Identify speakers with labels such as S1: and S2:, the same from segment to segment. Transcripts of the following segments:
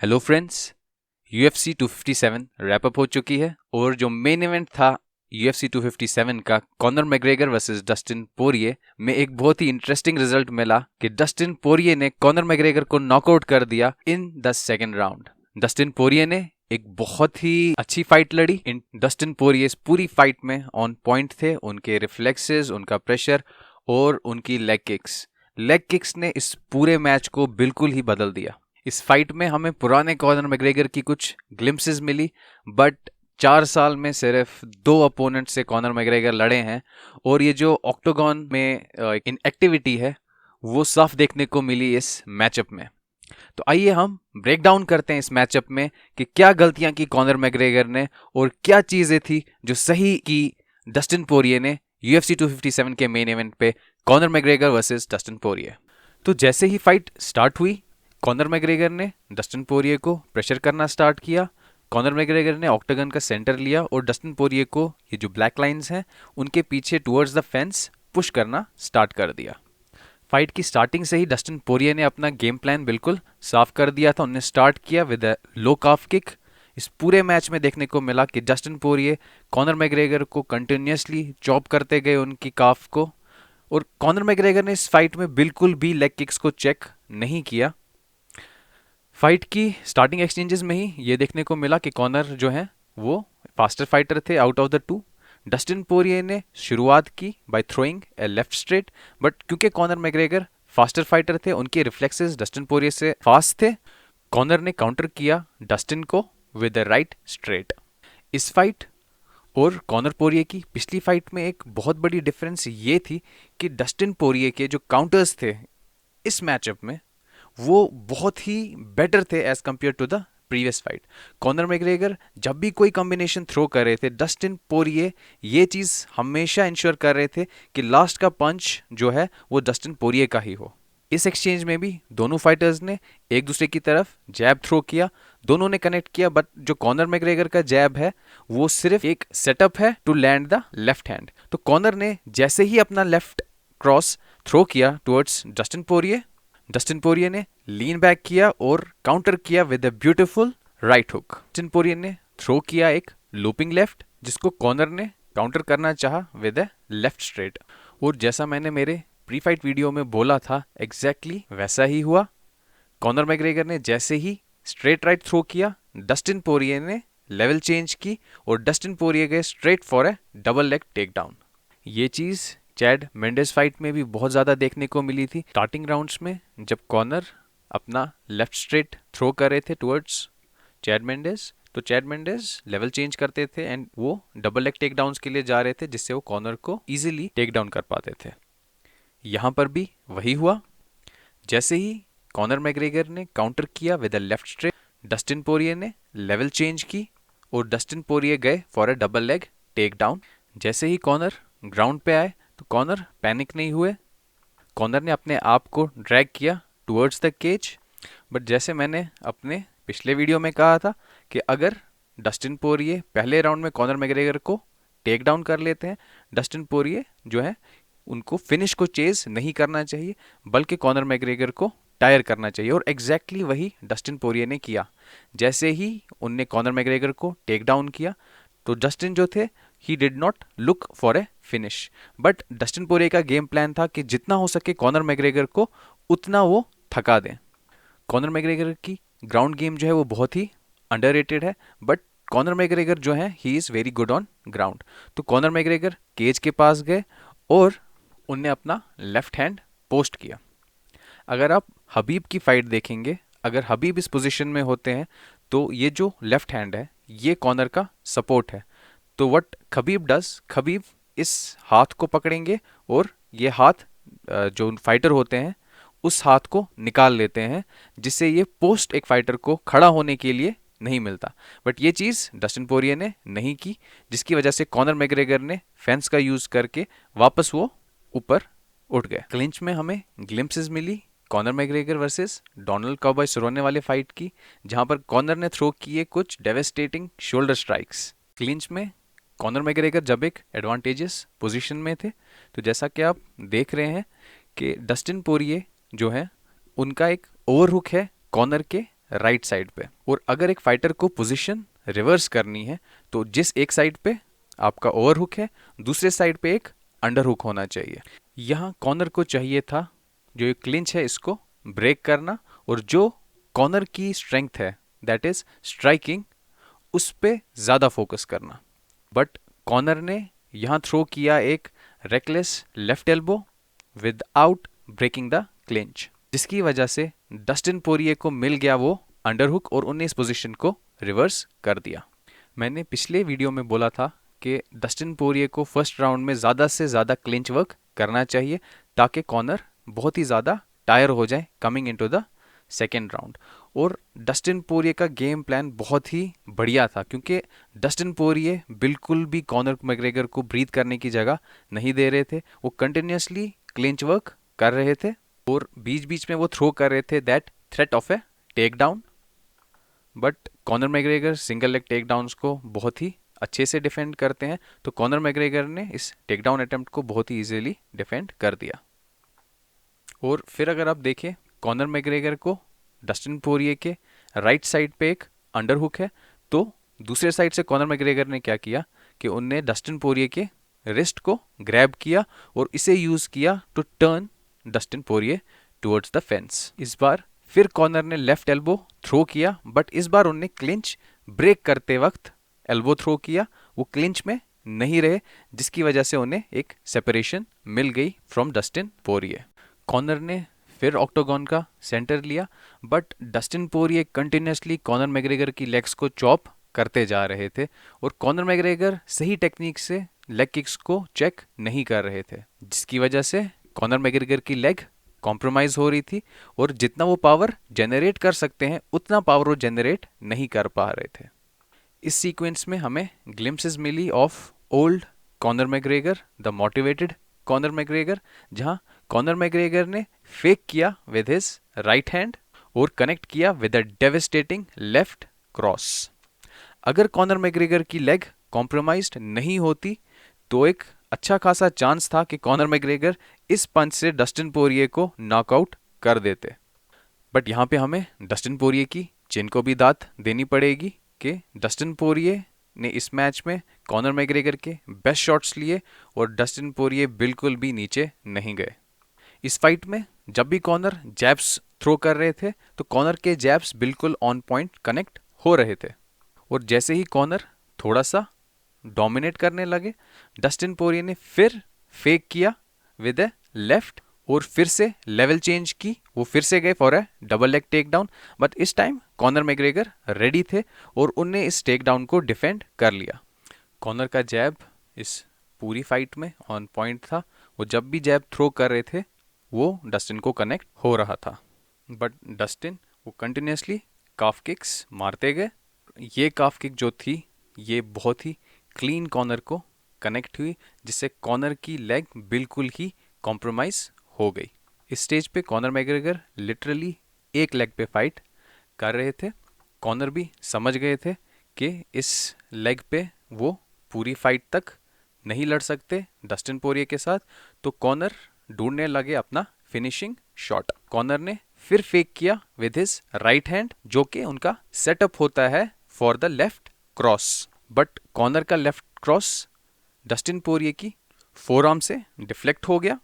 S1: Hello friends, UFC 257 wrap up हो चुकी है और जो मेन इवेंट था UFC 257 का कॉनर मैग्रेगर वर्सेस डस्टिन पोरिये में एक बहुत ही इंटरेस्टिंग रिजल्ट मिला कि डस्टिन पोरिये ने कॉनर मैग्रेगर को नॉकआउट कर दिया in the second round. Dustin Poirier ने एक बहुत ही अच्छी फाइट लड़ी। इन डस्टिन पोरिये पूरी फाइट में ऑन पॉइंट थे। उनके रिफ्लेक्सेस, उनका प्रेशर और उनकी लेग किक्स ने इस पूरे मैच को बिल्कुल ही बदल दिया। इस फाइट में हमें पुराने कॉनर मैग्रेगर की कुछ ग्लिम्पसेस मिली, बट 4 साल में सिर्फ 2 अपोनेंट से कॉनर मैग्रेगर लड़े हैं और ये जो ऑक्टोगन में इनएक्टिविटी है वो साफ देखने को मिली इस मैचअप में। तो आइए हम ब्रेक डाउन करते हैं इस मैचअप में कि क्या गलतियां की कॉनर मैग्रेगर ने और क्या चीजें थी जो सही की डस्टिन पोरिये ने UFC 257 के मेन इवेंट पे कॉनर मैग्रेगर वर्सेस डस्टिन पोरिये। तो जैसे ही फाइट स्टार्ट हुई, कॉनर मैग्रेगर ने डस्टिन पोरिये को प्रेशर करना स्टार्ट किया। कॉनर मैग्रेगर ने ऑक्टागन का सेंटर लिया और डस्टिन पोरिये को ये जो ब्लैक लाइंस हैं उनके पीछे टुवर्ड्स द फेंस पुश करना स्टार्ट कर दिया। फाइट की स्टार्टिंग से ही डस्टिन पोरिये ने अपना गेम प्लान बिल्कुल साफ कर दिया था। उन्होंने स्टार्ट किया with a low calf kick. इस पूरे मैच में देखने को मिला कि डस्टिन पोरिये कॉनर मैग्रेगर को कंटिन्यूसली चॉप करते गए उनकी काफ को, और कॉनर मैग्रेगर ने इस फाइट में बिल्कुल भी लेग किक्स को चेक नहीं किया। फाइट की स्टार्टिंग एक्सचेंजेस में ही ये देखने को मिला कि कॉनर जो है वो फास्टर फाइटर थे out of the two. Dustin Poirier ने शुरुआत की by throwing a left straight, but क्योंकि कॉनर मैग्रेगर फास्टर फाइटर थे, उनके रिफ्लेक्सेस डस्टिन पोरिये से फास्ट थे, कॉनर ने काउंटर किया डस्टिन को विद द राइट स्ट्रेट। इस फाइट और कॉनर पोरिये की पिछली फाइट में एक बहुत बड़ी डिफरेंस ये थी कि डस्टिन पोरिये के जो काउंटर्स थे इस मैचअप में वो बहुत ही बेटर थे as compared to the previous fight. Conor McGregor जब भी कोई कॉम्बिनेशन थ्रो कर रहे थे, डस्टिन पोरिये ये चीज़ हमेशा इंश्योर कर रहे थे कि लास्ट का पंच जो है वो डस्टिन पोरिये का ही हो। इस एक्सचेंज में भी दोनों फाइटर्स ने एक दूसरे की तरफ जैब थ्रो किया, दोनों ने कनेक्ट किया, बट जो कॉनर मैग्रेगर का जैब है वो सिर्फ एक सेटअप है to land the left hand. तो कॉनर ने जैसे ही अपना लेफ्ट क्रॉस थ्रो किया towards Dustin Poirier, Dustin Poirier ने लीन बैक किया और काउंटर किया with a beautiful right hook. Dustin Poirier ने थ्रो किया एक लूपिंग लेफ्ट जिसको कॉनर ने काउंटर करना चाहा विद अ लेफ्ट स्ट्रेट, और जैसा मैंने मेरे प्री फाइट वीडियो में बोला था एग्जैक्टली वैसा ही हुआ। कॉनर मैग्रेगर ने जैसे ही स्ट्रेट राइट थ्रो किया, डस्टिन पोरिये ने लेवल चेंज की और डस्टिन पोरिये गए straight for a double leg take down. ये चीज़ चैड मेंडेस फाइट में भी बहुत ज़्यादा देखने को मिली थी। स्टार्टिंग राउंड्स में जब कॉनर अपना लेफ्ट स्ट्रेट थ्रो कर रहे थे टुवर्ड्स चैड मेंडेस, तो चैड मेंडेस लेवल चेंज करते थे एंड वो डबल लेग टेक डाउन्स के लिए जा रहे थे जिससे वो कॉनर को इजीली टेक डाउन कर पाते थे। यहाँ पर भी वही हुआ। जैसे ही कॉनर मैग्रेगर ने काउंटर किया with a left straight, Dustin Poirier ने लेवल चेंज की और डस्टिन पोरिये गए for a double leg take down. जैसे ही कॉनर ग्राउंड पे आए तो कॉनर पैनिक नहीं हुए। कॉनर ने अपने आप को ड्रैग किया टुवर्ड्स द केज, बट जैसे मैंने अपने पिछले वीडियो में कहा था कि अगर डस्टिन पोरिये पहले राउंड में कॉनर मैग्रेगर को टेक डाउन कर लेते हैं, डस्टिन पोरिये जो है उनको फिनिश को चेज नहीं करना चाहिए बल्कि कॉनर मैग्रेगर को टायर करना चाहिए, और एग्जैक्टली वही डस्टिन पोरिये ने किया। जैसे ही उनने कॉनर मैग्रेगर को टेक डाउन किया तो डस्टिन जो थे he did not look for a finish, but Dustin Poirier का गेम प्लान था कि जितना हो सके कॉनर मैग्रेगर को उतना वो थका दें। कॉनर मैग्रेगर की ग्राउंड गेम जो है वो बहुत ही अंडररेटेड है, बट कॉनर मैग्रेगर जो है he is very good on ground. तो कॉनर मैग्रेगर केज के पास गए और उनने अपना लेफ्ट हैंड पोस्ट किया। अगर आप हबीब की फाइट देखेंगे, अगर हबीब इस पोजीशन में होते हैं तो ये जो लेफ्ट हैंड है ये कॉनर का सपोर्ट है। तो व्हाट खबीब डज, खबीब इस हाथ को पकड़ेंगे और ये हाथ जो फाइटर होते हैं उस हाथ को निकाल लेते हैं जिससे ये पोस्ट एक फाइटर को खड़ा होने के लिए नहीं मिलता। बट ये चीज़ डस्टिन पोरिये ने नहीं की, जिसकी वजह से कॉनर मैग्रेगर ने फेंस का यूज़ करके वापस वो ऊपर उठ गए। क्लिंच में हमें ग्लिम्पसेस मिली Conor McGregor versus Donald Cowboy Cerrone वाले फाइट की, जहां पर कॉनर ने थ्रो किए कुछ डेवेस्टेटिंग शोल्डर स्ट्राइक्स। क्लिंच में कॉनर मैग्रेगर जब एक एडवांटेजियस पोजीशन में थे, तो जैसा कि आप देख रहे हैं कि डस्टिन पोरिये जो है उनका एक ओवरहुक है कॉनर के राइट साइड पे। और अगर एक फाइटर को पोजीशन रिवर्स करनी है तो जिस एक साइड पे आपका ओवर हुक है, दूसरे साइड पे एक अंडर हुक होना चाहिए। यहाँ कॉर्नर को चाहिए था जो ये क्लिंच है इसको ब्रेक करना, और जो कॉर्नर की स्ट्रेंथ है दैट इज स्ट्राइकिंग, उस पे ज़्यादा फोकस करना। बट कॉर्नर ने यहाँ थ्रो किया एक reckless left elbow without breaking the clinch, जिसकी वजह से डस्टिन पोरिये को मिल गया वो अंडरहुक और उन्हें इस पोजीशन को रिवर्स कर दिया। मैंने पिछले वीडियो में बोला था कि डस्टिन पोरिये को फर्स्ट राउंड में ज़्यादा से ज़्यादा क्लिंच वर्क करना चाहिए ताकि कॉर्नर बहुत ही ज़्यादा टायर हो जाए coming into the second round. और डस्टिन पोरिये का गेम प्लान बहुत ही बढ़िया था, क्योंकि डस्टिन पोरिये बिल्कुल भी कॉनर मैग्रेगर को ब्रीथ करने की जगह नहीं दे रहे थे। वो कंटिन्यूसली क्लिंच वर्क कर रहे थे और बीच बीच में वो थ्रो कर रहे थे that threat of a take down. But Conor McGregor single leg take downs को बहुत ही अच्छे से डिफेंड करते हैं, तो कॉनर मैग्रेगर ने इस टेक डाउन अटेम्प्ट को बहुत ही इजीली डिफेंड कर दिया। और फिर अगर आप देखें कॉनर मैग्रेगर को डस्टिन पोरिये के राइट साइड पे एक अंडर हुक है, तो दूसरे साइड से कॉनर मैग्रेगर ने क्या किया कि उनने डस्टिन पोरिये के रिस्ट को ग्रैब किया और इसे यूज किया to turn Dustin Poirier towards the fence. इस बार फिर कॉर्नर ने लेफ्ट एल्बो थ्रो किया, बट इस बार उन्होंने क्लिंच ब्रेक करते वक्त एल्बो थ्रो किया, वो क्लिंच में नहीं रहे, जिसकी वजह से उन्हें एक सेपरेशन मिल गई फ्रॉम डस्टिन पोरिये। कॉर्नर ने फिर ऑक्टोगन का सेंटर लिया, but Dustin Poirier continuously Conor McGregor की लेग्स को चॉप करते जा रहे थे और कॉनर मैग्रेगर सही टेक्निक से लेग किक्स को चेक नहीं कर रहे थे, जिसकी वजह से कॉनर मैग्रेगर की लेग कॉम्प्रोमाइज हो रही थी और जितना वो पावर जनरेट कर सकते हैं उतना पावर वो जनरेट नहीं कर पा रहे थे। इस सीक्वेंस में हमें ग्लिम्सेस मिली of old Conor McGregor, the motivated Conor McGregor, जहां कॉनर मैग्रेगर ने फेक किया विद हिज राइट हैंड और कनेक्ट किया with a devastating left cross. अगर कॉनर मैग्रेगर की लेग कॉम्प्रोमाइज्ड नहीं होती तो एक अच्छा खासा चांस था कि कॉनर मैग्रेगर इस पंच से डस्टिन पोरिये को नॉकआउट कर देते। बट यहाँ पे हमें डस्टिन पोरिये की चिन को भी दात देनी पड़ेगी कि डस्टिन पोरिये ने इस मैच में कॉनर मैग्रेगर के बेस्ट शॉट्स लिए और डस्टिन पोरिये बिल्कुल भी नीचे नहीं गए। इस फाइट में जब भी कॉनर जैब्स थ्रो कर रहे थे तो कॉनर के जैब्स बिल्कुल ऑन पॉइंट कनेक्ट हो रहे थे, और जैसे ही कॉनर थोड़ा सा डोमिनेट करने लगे, डस्टिन पोरिये ने फिर फेक किया विद ए लेफ्ट और फिर से लेवल चेंज की, वो फिर से गए for a double leg take down. But इस टाइम कॉनर मैग्रेगर रेडी थे और उनने इस टेक डाउन को डिफेंड कर लिया। कॉनर का जैब इस पूरी फाइट में ऑन पॉइंट था, वो जब भी जैब थ्रो कर रहे थे वो डस्टिन को कनेक्ट हो रहा था, बट डस्टिन वो कंटिन्यूसली काफ किक्स मारते गए। ये काफ किक जो थी ये बहुत ही क्लीन कॉर्नर को कनेक्ट हुई, जिससे कॉर्नर की लेग बिल्कुल ही कॉम्प्रोमाइज हो गई। इस स्टेज पे कॉनर मैग्रेगर लिटरली एक लेग पे फाइट कर रहे थे। कॉनर भी समझ गए थे कि इस लेग पे वो पूरी फाइट तक नहीं लड़ सकते डस्टिन पोरिये के साथ, तो कॉनर ढूंढने लगे अपना फिनिशिंग शॉट। कॉनर ने फिर फेक किया विद हिज राइट हैंड, जो कि उनका सेटअप होता है for the left cross. But Conor का लेफ्ट क्रॉस डस्टिन पोरिये की फोरआर्म से डिफ्लेक्ट हो गया।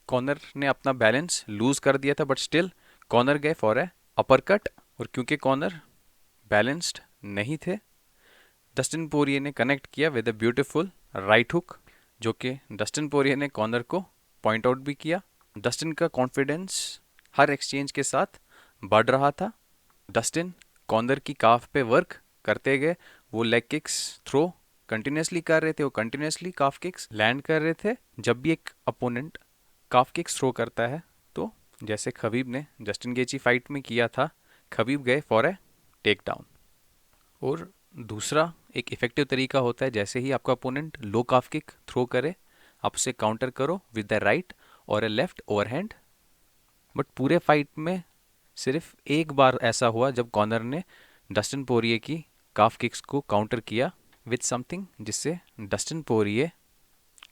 S1: कॉनर ने अपना बैलेंस लूज कर दिया था, बट स्टिल कॉनर गए फॉर ए अपर कट, और क्योंकि कॉनर बैलेंस्ड नहीं थे, डस्टिन पोरिये ने कनेक्ट किया with a beautiful right hook, जो कि डस्टिन पोरिये ने कॉनर को पॉइंट आउट भी किया। डस्टिन का कॉन्फिडेंस हर एक्सचेंज के साथ बढ़ रहा था। डस्टिन कॉनर की काफ पे वर्क करते गए, वो लेग किक्स थ्रो कंटिन्यूसली कर रहे थे, वो कंटिन्यूसली काफ किक्स लैंड कर रहे थे। जब भी एक अपोनेंट काफ किक्स थ्रो करता है तो जैसे खबीब ने जस्टिन गेची फाइट में किया था, खबीब गए फॉर ए टेक डाउन। और दूसरा एक इफेक्टिव तरीका होता है, जैसे ही आपका अपोनेंट लो काफ किक थ्रो करे आप उसे काउंटर करो विद द राइट और ए लेफ्ट ओवरहैंड। बट पूरे फाइट में सिर्फ एक बार ऐसा हुआ जब कॉनर ने डस्टिन पोरिये की काफ किक्स को काउंटर किया विद समथिंग, जिससे डस्टिन पोरिये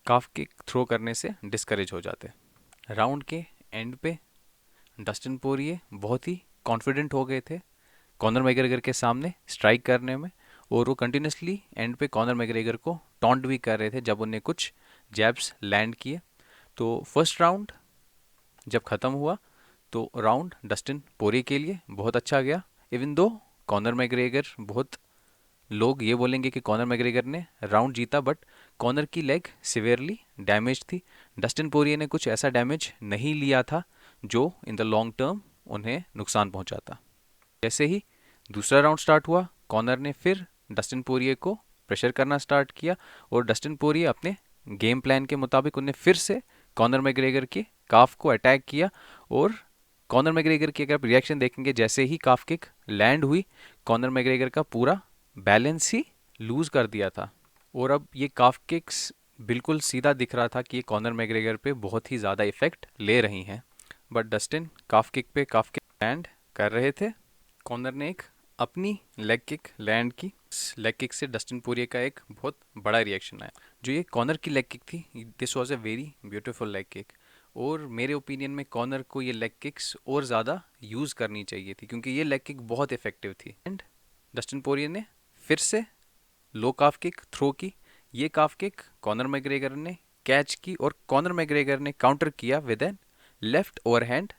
S1: काफ किक थ्रो करने से डिस्करेज हो जाते। राउंड के एंड पे डस्टिन पोरिये बहुत ही कॉन्फिडेंट हो गए थे कॉनर मैग्रेगर के सामने स्ट्राइक करने में, और वो कंटिन्यूसली एंड पे कॉनर मैग्रेगर को टॉन्ट भी कर रहे थे जब उन्हें कुछ जैब्स लैंड किए। तो फर्स्ट राउंड जब ख़त्म हुआ तो राउंड डस्टिन पोरिये के लिए बहुत अच्छा गया। इवन दो कॉनर मैग्रेगर, बहुत लोग ये बोलेंगे कि कॉनर मैग्रेगर ने राउंड जीता, बट कॉनर की लेग सिवियरली डैमेज थी। डस्टिन पोरिये ने कुछ ऐसा डैमेज नहीं लिया था जो इन द लॉन्ग टर्म उन्हें नुकसान पहुंचाता। जैसे ही दूसरा राउंड स्टार्ट हुआ, कॉनर ने फिर डस्टिन पोरिये को प्रेशर करना स्टार्ट किया, और डस्टिन पोरिये अपने गेम प्लान के मुताबिक उन्हें फिर से कॉनर मैग्रेगर के काफ को अटैक किया। और कॉनर मैग्रेगर की अगर रिएक्शन देखेंगे, जैसे ही काफ किक लैंड हुई, कॉनर मैग्रेगर का पूरा बैलेंस ही लूज कर दिया था। और अब ये काफ किक्स बिल्कुल सीधा दिख रहा था कि ये कॉनर मैग्रेगर पे बहुत ही ज़्यादा इफेक्ट ले रही हैं, बट डस्टिन काफ किक पे काफ किक लैंड कर रहे थे। कॉनर ने एक अपनी लेग किक लैंड की। इस लेग किक से डस्टिन पोरिये का एक बहुत बड़ा रिएक्शन आया। जो ये कॉनर की लेग किक थी, this was a very beautiful leg kick, और मेरे ओपिनियन में कॉनर को ये लेग किक्स और ज़्यादा यूज़ करनी चाहिए थी, क्योंकि ये लेग किक बहुत इफेक्टिव थी। एंड डस्टिन पोरिये ने फिर से लो काफ किक थ्रो की। ये काफ किक कॉनर मैग्रेगर ने कैच की, और कॉनर मैग्रेगर ने काउंटर किया विद एन लेफ्ट ओवरहैंड,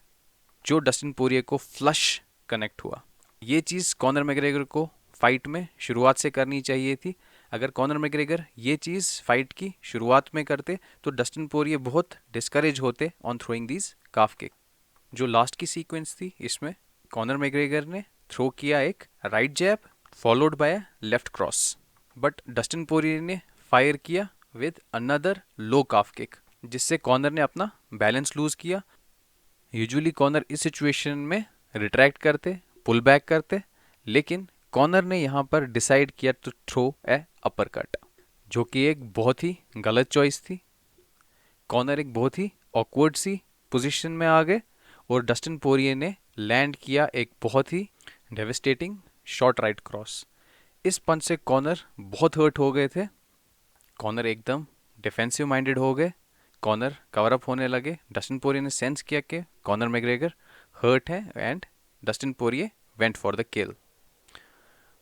S1: जो डस्टिन पोरिये को फ्लश कनेक्ट हुआ। ये चीज़ कॉनर मैग्रेगर को फाइट में शुरुआत से करनी चाहिए थी। अगर कॉनर मैग्रेगर ये चीज़ फाइट की शुरुआत में करते तो डस्टिन पोरिये बहुत डिस्करेज होते on throwing these calf kick. जो लास्ट की सीक्वेंस थी, इसमें कॉनर मैग्रेगर ने थ्रो किया एक right jab followed by left cross, but Dustin Poirier ने फायर किया with another low calf kick, जिससे कॉनर ने अपना बैलेंस लूज किया। यूजुअली कॉनर इस सिचुएशन में रिट्रैक्ट करते, पुल बैक करते, लेकिन कॉनर ने यहाँ पर डिसाइड किया to throw a uppercut, जो कि एक बहुत ही गलत चॉइस थी। कॉनर एक बहुत ही ऑकवर्ड सी पोजीशन में आ गए, और डस्टिन पोरिये ने लैंड किया एक बहुत ही डेविस्टेटिंग शॉर्ट राइट क्रॉस। इस पंच से कॉनर बहुत हर्ट हो गए थे। कॉनर एकदम डिफेंसिव माइंडेड हो गए, कॉनर कवर अप होने लगे। डस्टिन पोरिये ने सेंस किया कि कॉनर मैग्रेगर हर्ट है, and Dustin Poirier went for the kill.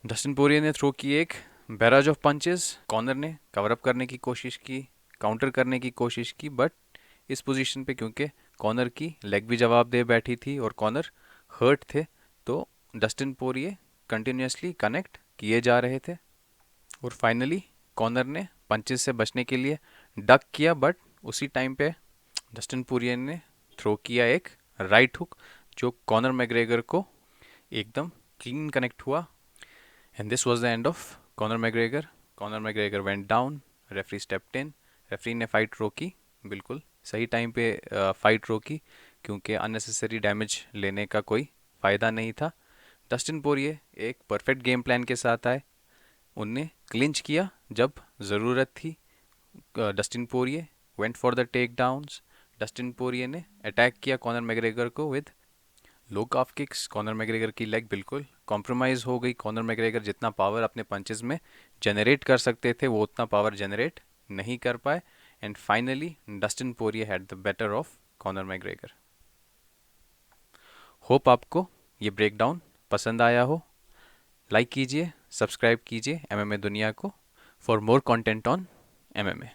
S1: Dustin Poirier ने थ्रो की एक बैराज ऑफ पंचेस। कॉनर ने कवर अप करने की कोशिश की, काउंटर करने की कोशिश की, बट इस पोजीशन पे क्योंकि कॉनर की लेग भी जवाब दे बैठी थी और कॉनर हर्ट थे, तो डस्टिन पोरिये कंटिन्यूसली कनेक्ट किए जा रहे थे। और फाइनली कॉनर ने पंचेस से बचने के लिए डक किया, बट उसी टाइम पे डस्टिन पोरिये ने थ्रो किया एक राइट हुक, जो कॉनर मैग्रेगर को एकदम क्लीन कनेक्ट हुआ। And this was the end of Conor McGregor. Conor McGregor went down, referee stepped in. Referee ने फाइट रोकी, बिल्कुल सही टाइम पे फाइट रोकी, क्योंकि अननेसेसरी डैमेज लेने का कोई फ़ायदा नहीं था। डस्टिन पोरिये एक परफेक्ट गेम प्लान के साथ आए, उनने क्लिंच किया जब ज़रूरत थी। Dustin Poirier went for the take downs. Dustin Poirier ने अटैक किया कॉनर मैग्रेगर को with low calf kicks. Conor McGregor की लेग बिल्कुल कॉम्प्रोमाइज़ हो गई। कॉनर मैग्रेगर जितना पावर अपने पंचेस में जनरेट कर सकते थे, वो उतना पावर जनरेट नहीं कर पाए, and finally Dustin Poirier had the better of Conor McGregor. Hope आपको ये ब्रेकडाउन पसंद आया हो। लाइक कीजिए, सब्सक्राइब कीजिए एमएमए दुनिया को for more content on MMA.